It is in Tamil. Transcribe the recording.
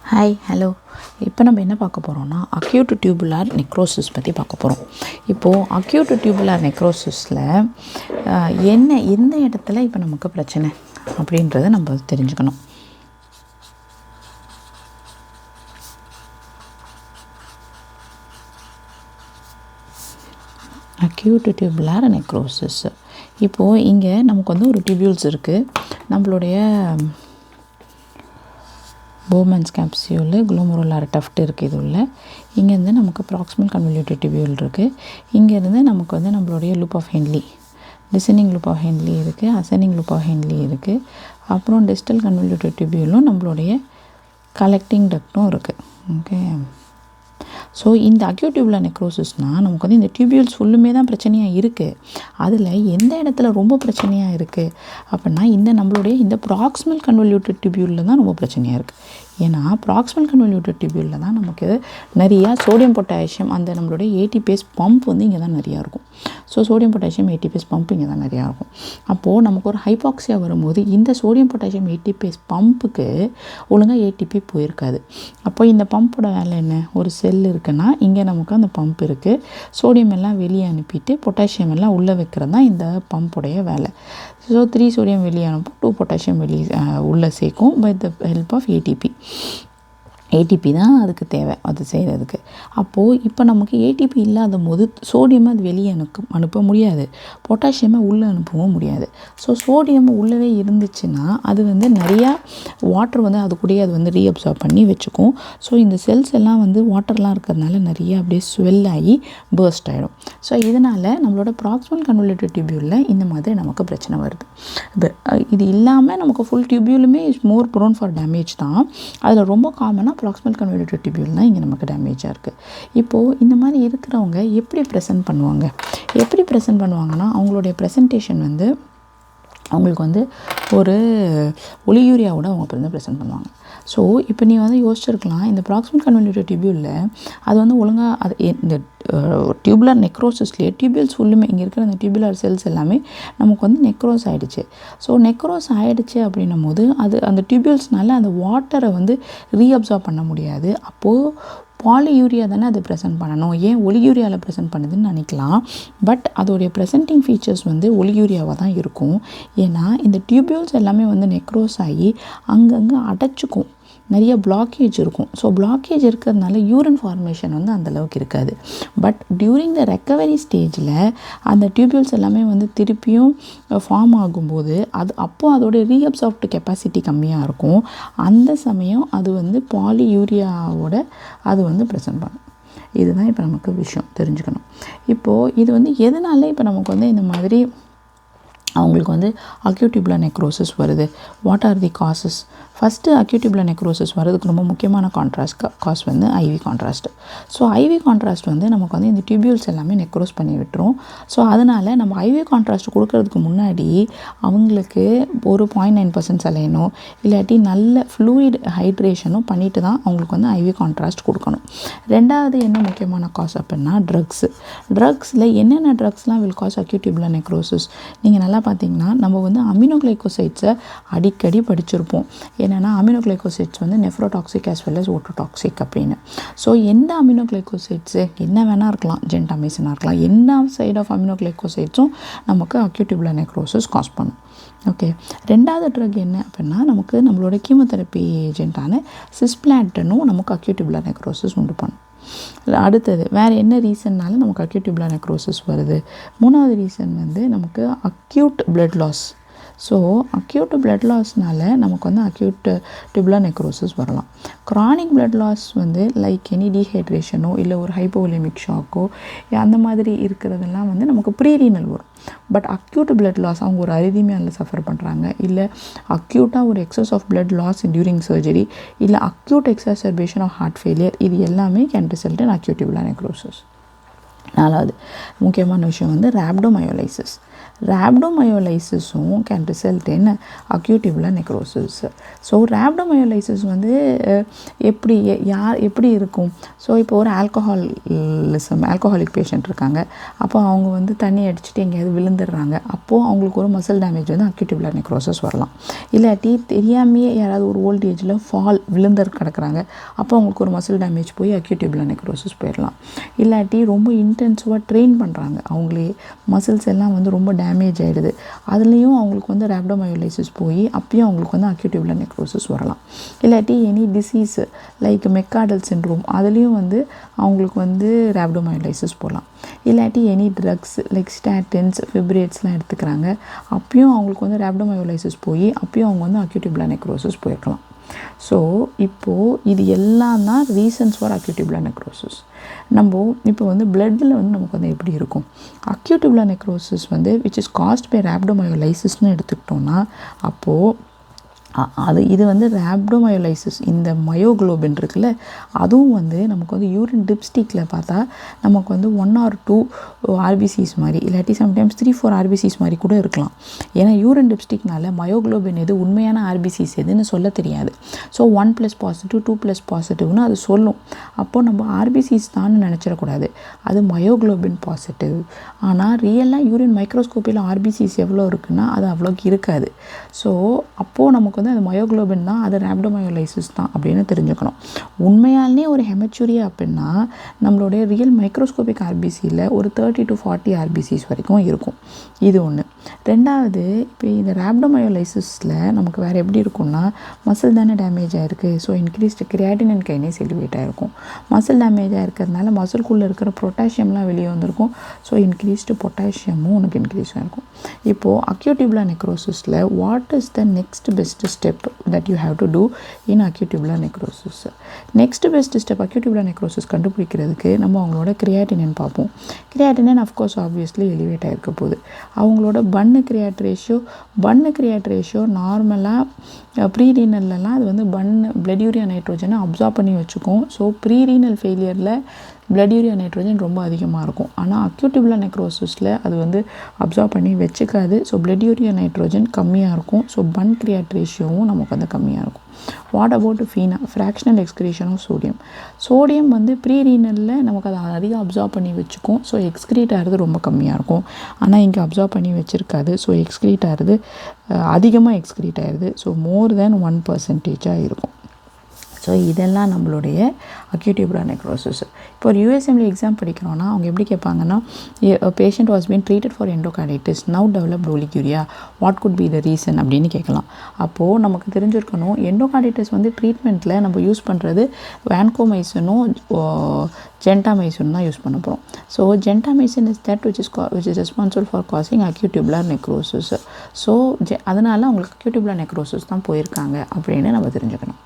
Hi hello. இப்போ நம்ம என்ன பார்க்க போகிறோம்னா அக்யூட் டியூபுலார் நெக்ரோசிஸ் பற்றி பார்க்க போகிறோம். இப்போது அக்யூட் டியூபுலார் நெக்ரோசிஸில் எந்த இடத்துல இப்போ நமக்கு பிரச்சனை அப்படின்றத நம்ம தெரிஞ்சுக்கணும். Acute tubular necrosis. இப்போது இங்கே நமக்கு ஒரு டியூபியூல்ஸ் இருக்குது. நம்மளுடைய போமன்ஸ் கேப்சியூல் குளோமெருலார் டஃப்ட் இருக்குது. இது உள்ள இங்கேருந்து நமக்கு ப்ராக்சிமல் கன்வல்யூட்டட் டியூபியூல் இருக்குது. இங்கேருந்து நமக்கு நம்மளுடைய loop of Henle, descending loop of Henle இருக்குது, அசெண்டிங் லூப் ஆஃப் ஹென்லி இருக்குது. அப்புறம் டிஸ்டல் கன்வல்யூட்டட் டியூபியூலும் நம்மளுடைய கலெக்டிங் டக்டும் இருக்குது. ஓகே. ஸோ இந்த அக்யூட் டியூபுலார் நெக்ரோசிஸ்னால் நமக்கு இந்த டியூபியூல்ஸ் ஃபுல்லுமே தான் பிரச்சனையாக இருக்குது. அதில் எந்த இடத்துல ரொம்ப பிரச்சனையாக இருக்குது அப்படின்னா நம்மளுடைய இந்த ப்ராக்சிமல் கன்வல்யூட்டட் டியூபியூலில் தான் ரொம்ப பிரச்சனையாக இருக்குது. ஏன்னா ப்ராக்சிமல் கன்வல்யூட்டட் டியூபியூலில் தான் நமக்கு நிறையா சோடியம் பொட்டாசியம் அந்த நம்மளுடைய ஏடிபிஎஸ் பம்ப் இங்கே தான் நிறையா இருக்கும். So sodium potassium ATPase pump இங்கே தான் நிறையா இருக்கும். அப்போது நமக்கு ஒரு ஹைபாக்சியா வரும்போது இந்த சோடியம் பொட்டாசியம் ஏடிபிஎஸ் பம்புக்கு ஒழுங்காக ஏடிபி போயிருக்காது. அப்போ இந்த பம்போட வேலை என்ன? ஒரு செல் இருக்குன்னா இங்கே நமக்கு அந்த பம்ப் இருக்குது. சோடியம் எல்லாம் வெளியே அனுப்பிட்டு பொட்டாசியம் எல்லாம் உள்ளே வைக்கிறது தான் இந்த பம்புடைய வேலை. ஸோ 3 சோடியம் வெளியே அனுப்பும், 2 பொட்டாசியம் வெளியே உள்ளே சேர்க்கும் by the help of ATP தான் அதுக்கு தேவை அது செய்கிறதுக்கு. அப்போது இப்போ நமக்கு ஏடிபி இல்லாத போது சோடியமை அது வெளியே அனுப்ப முடியாது, பொட்டாசியமை உள்ளே அனுப்பவும் முடியாது. ஸோ சோடியம் உள்ளவே இருந்துச்சுன்னா அது நிறையா வாட்டர் அது கூடயே அது ரீஅப்சார்ப் பண்ணி வச்சுக்கும். ஸோ இந்த செல்ஸ் எல்லாம் வாட்டர்லாம் இருக்கிறதுனால நிறைய அப்படியே ஸ்வெல் ஆகி பர்ஸ்ட் ஆகிடும். ஸோ இதனால் நம்மளோட ப்ராக்சிமல் கன்வல்யூட்டட் டியூபியூலில் இந்த மாதிரி நமக்கு பிரச்சனை வருது. இது இல்லாமல் நமக்கு ஃபுல் டியூபியூலுமே is more prone for damage தான். அதில் ரொம்ப காமனாக ப்ராக்சிமல் கன்வல்யூட்டட் டியூபியூல் தான் இங்கே நமக்கு டேமேஜாக இருக்குது. இப்போது இந்த மாதிரி இருக்கிறவங்க எப்படி ப்ரெசென்ட் பண்ணுவாங்கன்னா அவங்களுடைய ப்ரெசன்டேஷன் அவங்களுக்கு ஒரு ஒலியூரியாவோட அவங்க ப்ரெசென்ட் பண்ணுவாங்க. ஸோ இப்போ நீ யோசிச்சிருக்கலாம், இந்த ப்ராக்சிமல் கன்வல்யூட்டட் டியூபியூலில் அது ஒழுங்காக அது இந்த டியூபுலார் நெக்ரோசிஸ்லேயே டியூபியூல்ஸ் ஃபுல்லுமே இங்கே இருக்கிற அந்த டியூபுலார் செல்ஸ் எல்லாமே நமக்கு நெக்ரோஸ் ஆகிடுச்சு. ஸோ நெக்ரோஸ் ஆகிடுச்சு அப்படின்னும் போது அது அந்த டியூபியூல்ஸ்னால அந்த வாட்டரை ரீஅப்சார்ப் பண்ண முடியாது. அப்போது பாலியூரியா தானே அது ப்ரெசென்ட் பண்ணணும், ஏன் ஒலியூரியாவில் ப்ரெசென்ட் பண்ணுதுன்னு நினைக்கலாம். பட் அதோடைய ப்ரெசென்டிங் ஃபீச்சர்ஸ் ஒலியூரியாவாக தான் இருக்கும். ஏன்னா இந்த டியூபியூல்ஸ் எல்லாமே நெக்ரோஸ் ஆகி அங்கங்கே அடைச்சிக்கும், நிறைய பிளாக்கேஜ் இருக்கும். ஸோ பிளாக்கேஜ் இருக்கிறதுனால யூரின் ஃபார்மேஷன் அந்தளவுக்கு இருக்காது. பட் டியூரிங் த ரெக்கவரி ஸ்டேஜில் அந்த டியூபியூல்ஸ் எல்லாமே திருப்பியும் ஃபார்ம் ஆகும்போது அப்போது அதோடைய ரீஅப்சார்ப்ட் கெப்பாசிட்டி கம்மியாக இருக்கும். அந்த சமயம் அது பாலியூரியாவோட அது ப்ரெசென்ட் பண்ணும். இதுதான் இப்போ நமக்கு விஷயம் தெரிஞ்சுக்கணும். இப்போது இது எதனால இப்போ நமக்கு இந்த மாதிரி அவங்களுக்கு அக்யூட் டியூபுலார் நெக்ரோசிஸ் வருது? What are the causes? First acute tubular necrosis வரதுக்கு ரொம்ப முக்கியமான cause IV contrast. So IV contrast நமக்கு இந்த டியூபியூல்ஸ் எல்லாமே நெக்ரோஸ் பண்ணி விட்டுரும். ஸோ அதனால் நம்ம ஐவி கான்ட்ராஸ்ட் கொடுக்கறதுக்கு முன்னாடி அவங்களுக்கு ஒரு 0.9% சலைனோ இல்லாட்டி நல்ல ஃப்ளூயிட் ஹைட்ரேஷனோ பண்ணிட்டு தான் அவங்களுக்கு ஐவி கான்ட்ராஸ்ட் கொடுக்கணும். ரெண்டாவது என்ன முக்கியமான காஸ் அப்படின்னா ட்ரக்ஸில் என்னென்ன ட்ரக்ஸ்லாம் will cause acute tubular necrosis? நீங்கள் நல்லா பார்த்தீங்கன்னா நம்ம அமினோகிளைகோசைட்ஸை அடிக்கடி படிச்சிருப்போம். என்னென்னா aminoglycosides nephrotoxic as well as ototoxic அப்படின்னு. ஸோ எந்த அமினோகிளைகோசைட்ஸு என்ன வேணால் இருக்கலாம், ஜென்டாமைசினாக இருக்கலாம், என்ன சைட் ஆஃப் அமினோகிளைகோசைட்ஸும் நமக்கு அக்யூட் டியூபுலார் நெக்ரோசிஸ் காஸ் பண்ணும். ஓகே. ரெண்டாவது ட்ரக் என்ன அப்படின்னா நம்மளோட கீமோதெரப்பி ஏஜென்ட்டான சிஸ்பிளாட்டினும் நமக்கு அக்யூட் டியூபுலார் நெக்ரோசிஸ் உண்டு பண்ணும். அடுத்தது வேறு என்ன ரீசன்னால நமக்கு அக்யூட் டியூபுலார் நெக்ரோசிஸ் வருது? மூணாவது ரீசன் நமக்கு acute blood loss. So acute blood லாஸ்னால் நமக்கு அக்யூட் டியூபுலார் நெக்ரோசிஸ் வரலாம். Chronic blood loss like any டீஹைட்ரேஷனோ இல்லை ஒரு ஹைப்போலிமிக் ஷாக்கோ அந்த மாதிரி இருக்கிறதெல்லாம் நமக்கு ப்ரீரீனல் வரும். பட் அக்யூட் பிளட் லாஸ் அவங்க ஒரு அரிதீமியாவில் சஃபர் பண்ணுறாங்க, இல்லை அக்யூட்டாக ஒரு excess of blood loss during surgery, இல்லை acute exacerbation of heart failure, இது எல்லாமே can result in acute tubular necrosis. நாலாவது முக்கியமான விஷயம் ரேப்டோமயோலைசிஸ். ரேப்டோமயோலைசிஸும் can result in acute tubular necrosis. So rhabdomyolysis வந்து எப்படி இருக்கும்? ஸோ இப்போ ஒரு ஆல்கஹாலிக் பேஷண்ட் இருக்காங்க. அப்போ அவங்க வந்து தண்ணி அடிச்சுட்டு எங்கேயாவது விழுந்துடுறாங்க. அப்போது அவங்களுக்கு ஒரு மசில் டேமேஜ் வந்து அக்யூட் டியூபுலர் நெக்ரோசிஸ் வரலாம். இல்லாட்டி தெரியாமையே யாராவது ஒரு ஓல்ட் ஏஜில் விழுந்தர் கிடக்குறாங்க. அப்போ அவங்களுக்கு ஒரு மசில் டேமேஜ் போய் அக்யூட் டியூபுலர் நெக்ரோசிஸ் போயிடலாம். இல்லாட்டி ரொம்ப இன்டென்சிவாக ட்ரெயின் பண்ணுறாங்க, அவங்களே மசில்ஸ் எல்லாம் வந்து ரொம்ப டேமேஜ் ஆகிடுது. அதுலேயும் அவங்களுக்கு வந்து ரேப்டோமயோலைசிஸ் போய் அப்பயும் அவங்களுக்கு வந்து அக்யூட் டியூபுலர் நெக்ரோசிஸ் வரலாம். இல்லாட்டி எனி டிசீஸ் லைக் மெக்கார்டல் சிண்ட்ரோம், அதுலேயும் வந்து அவங்களுக்கு வந்து ரேப்டோமயோலைசிஸ் போகலாம். இல்லாட்டி எனி ட்ரக்ஸ் லைக் ஸ்டாட்டின்ஸ், ஃபிப்ரேட்ஸ்லாம் எடுத்துக்கிறாங்க. அப்பயும் அவங்களுக்கு வந்து ரேப்டோமயோலைசிஸ் போய் அப்பயும் அவங்க வந்து அக்யூட் டியூபுலர் நெக்ரோசிஸ் போயிருக்கலாம். ஸோ இப்போது இது எல்லாம் தான் reasons for acute tubular necrosis. நம்ம இப்போ வந்து பிளட்டில் வந்து நமக்கு வந்து எப்படி இருக்கும்? அக்யூட் டியூபுலர் நெக்ரோசிஸ் வந்து விச் இஸ் காஸ்ட் பை ரேப்டோமயோலைசிஸ்னு எடுத்துக்கிட்டோன்னா அப்போது இது வந்து ரேப்டோமயோலைசிஸ், இந்த மயோக்ளோபின் இருக்குல்ல, அதுவும் வந்து நமக்கு வந்து யூரின் டிப்ஸ்டிக்கில் பார்த்தா நமக்கு வந்து 1 or 2 ஆர்பிசிஸ் மாதிரி, இல்லாட்டி சம்டைம்ஸ் 3-4 ஆர்பிசிஸ் மாதிரி கூட இருக்கலாம். ஏன்னா யூரின் டிப்ஸ்டிக்னால மயோக்ளோபின் எது உண்மையான ஆர்பிசிஸ் எதுன்னு சொல்ல தெரியாது. ஸோ 1+ பாசிட்டிவ் 2+ பாசிட்டிவ்னு அது சொல்லும். அப்போது நம்ம ஆர்பிசிஸ் தான் நினச்சிடக்கூடாது, அது மயோக்ளோபின் பாசிட்டிவ். ஆனால் ரியலாக யூரின் மைக்ரோஸ்கோப்பியில் ஆர்பிசிஸ் எவ்வளோ இருக்குன்னா அது அவ்வளோக்கு இருக்காது. ஸோ அப்போது நமக்கு வந்து அது மயோக்ளோபின் தான், அது ரேப்டோமயோலைசிஸ் தான் அப்படின்னு தெரிஞ்சுக்கணும். உண்மையாலே ஒரு ஹெமச்சூரியா அப்படின்னா நம்மளுடைய ரியல் மைக்ரோஸ்கோபிக் ஆர்பிசியில் ஒரு 30 to 40 ஆர்பிசிஸ் வரைக்கும் இருக்கும். இது ஒன்று. ரெண்டாவது, இப்போ இந்த ரேப்டோமயோலைசிஸில் நமக்கு வேறு எப்படி இருக்கும்னா மசில் தானே டேமேஜ் ஆகிருக்கு. So increased creatinine kinase elevate ஆகிருக்கும். மசில் டேமேஜ் ஆகிருக்கிறதுனால மசில்குள்ளே இருக்கிற பொட்டாசியம்லாம் வெளியே வந்திருக்கும். ஸோ இன்க்ரீஸ்டு பொட்டாசியமும் உனக்கு இன்க்ரீஸ் ஆகிருக்கும். இப்போது அக்யூட் டியூபுலர் நெக்ரோசிஸில் what is the next best step that you have to do in acute tubular necrosis. next best step acute tubular necrosis கண்டுபிடிக்கிறதுக்கு நம்ம அவங்களோட கிரியாட்டினின் பார்ப்போம். கிரியாட்டினின் அஃப்கோர்ஸ் ஆப்வியஸ்லி எலிவேட் ஆகிருக்க போகுது. அவங்களோட பன்னு கிரியாட் ரேஷியோ நார்மலாக ப்ரீரீனல்லாம் அது வந்து பிளட் யூரியா நைட்ரோஜனை அப்சார்ப் பண்ணி வச்சுக்கும். ஸோ ப்ரீரீனல் ஃபெயிலியரில் பிளட் யூரியா நைட்ரோஜன் ரொம்ப அதிகமாக இருக்கும். ஆனால் அக்யூட் டியூபுலர் நெக்ரோசிஸில் அது வந்து அப்சார்ப் பண்ணி வச்சுக்காது. ஸோ பிளட் யூரியா நைட்ரோஜன் கம்மியாக இருக்கும். ஸோ பன் கிரியாட் ரேஷியோவும் நமக்கு வந்து கம்மியாக இருக்கும். What about FENa? Fractional excretion of sodium வந்து ப்ரீரீனலில் நமக்கு அதை அதிகம் அப்சார்ப் பண்ணி வச்சுக்கும். ஸோ எக்ஸ்கிரீட் ஆகிறது ரொம்ப கம்மியாக இருக்கும். ஆனால் இங்கே அப்சார்ப் பண்ணி வச்சுருக்காது. ஸோ எக்ஸ்கிரீட் ஆகிறது அதிகமாக எக்ஸ்கிரீட் ஆகிடுது. ஸோ மோர் தேன் 1% இருக்கும். ஸோ இதெல்லாம் நம்மளுடைய அக்யூட் டியூபுலர் நெக்ரோசிஸ். இப்போ ஒரு யூஎஸ்எம்ல எக்ஸாம் படிக்கிறோன்னா அவங்க எப்படி கேட்பாங்கன்னா, patient was been treated for endocarditis now developed oliguria, what could be the reason அப்படின்னு கேட்கலாம். அப்போது நமக்கு தெரிஞ்சிருக்கணும், எண்டோகார்டைட்டிஸ் வந்து ட்ரீட்மெண்ட்டில் நம்ம யூஸ் பண்ணுறது வான்கோமைசினும் ஜென்டாமைசின் தான் யூஸ் பண்ண போகிறோம். So gentamicin is that which is responsible for causing acute tubular necrosis. So அதனால் அவங்களுக்கு அக்யூட் டியூபுலர் நெக்ரோசிஸ் தான் போயிருக்காங்க அப்படின்னு நம்ம தெரிஞ்சுக்கணும்.